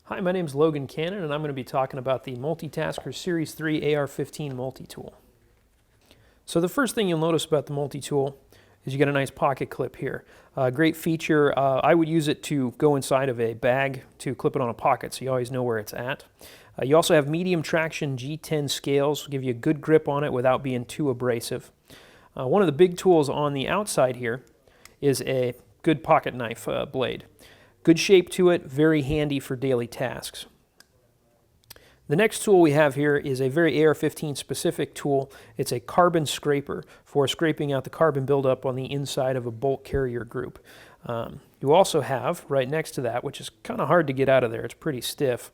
Hi, my name is Logan Cannon, and I'm going to be talking about the MULTITASKER Series 3 AR-15 multi-tool. So the first thing you'll notice about the multi-tool is you get a nice pocket clip here. Great feature. I would use it to go inside of a bag to clip it on a pocket, so you always know where it's at. You also have medium traction G10 scales, give you a good grip on it without being too abrasive. One of the big tools on the outside here is a good pocket knife blade. Good shape to it, very handy for daily tasks. The next tool we have here is a very AR-15 specific tool. It's a carbon scraper for scraping out the carbon buildup on the inside of a bolt carrier group. You also have, right next to that, which is kind of hard to get out of there, it's pretty stiff,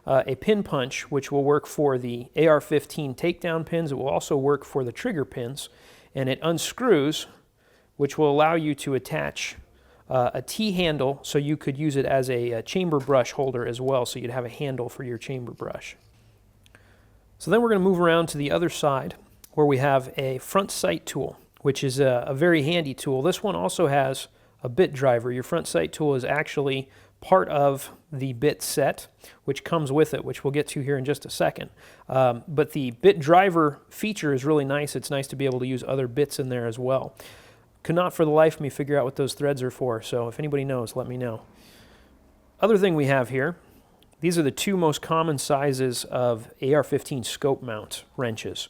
a pin punch, which will work for the AR-15 takedown pins. It will also work for the trigger pins, and it unscrews, which will allow you to attach a T-handle, so you could use it as a chamber brush holder as well, so you'd have a handle for your chamber brush. So then we're going to move around to the other side where we have a front sight tool, which is a very handy tool. This one also has a bit driver. Your front sight tool is actually part of the bit set, which comes with it, which we'll get to here in just a second. But the bit driver feature is really nice. It's nice to be able to use other bits in there as well. Could not for the life of me figure out what those threads are for, so if anybody knows, let me know. Other thing we have here, these are the two most common sizes of AR-15 scope mount wrenches.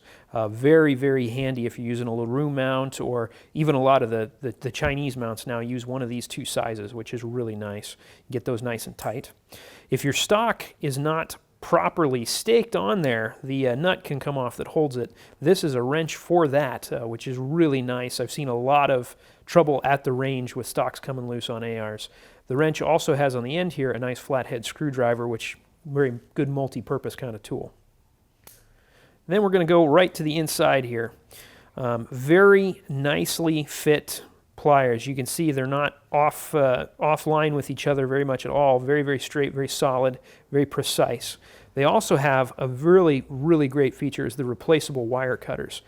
Very, very handy if you're using a LaRue mount, or even a lot of the Chinese mounts now use one of these two sizes, which is really nice. Get those nice and tight. If your stock is not properly staked on there, the nut can come off that holds it. This is a wrench for that, which is really nice. I've seen a lot of trouble at the range with stocks coming loose on ARs. The wrench also has on the end here a nice flathead screwdriver, which very good multi-purpose kind of tool. Then we're going to go right to the inside here. Very nicely fit pliers. You can see they're not offline with each other very much at all. Very, very straight, very solid, very precise. They also have a really, really great feature is the replaceable wire cutters.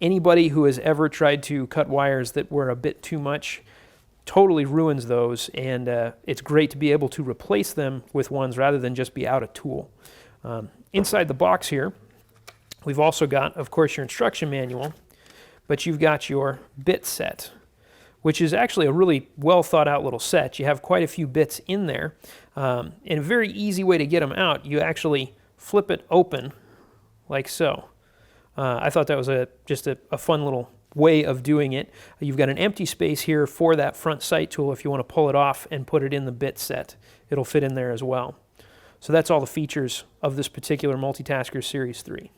Anybody who has ever tried to cut wires that were a bit too much totally ruins those, and it's great to be able to replace them with ones rather than just be out of tool. Inside the box here, we've also got, of course, your instruction manual, but you've got your bit set, which is actually a really well thought out little set. You have quite a few bits in there. And a very easy way to get them out, you actually flip it open like so. I thought that was just a fun little way of doing it. You've got an empty space here for that front sight tool if you want to pull it off and put it in the bit set. It'll fit in there as well. So that's all the features of this particular MULTITASKER Series 3.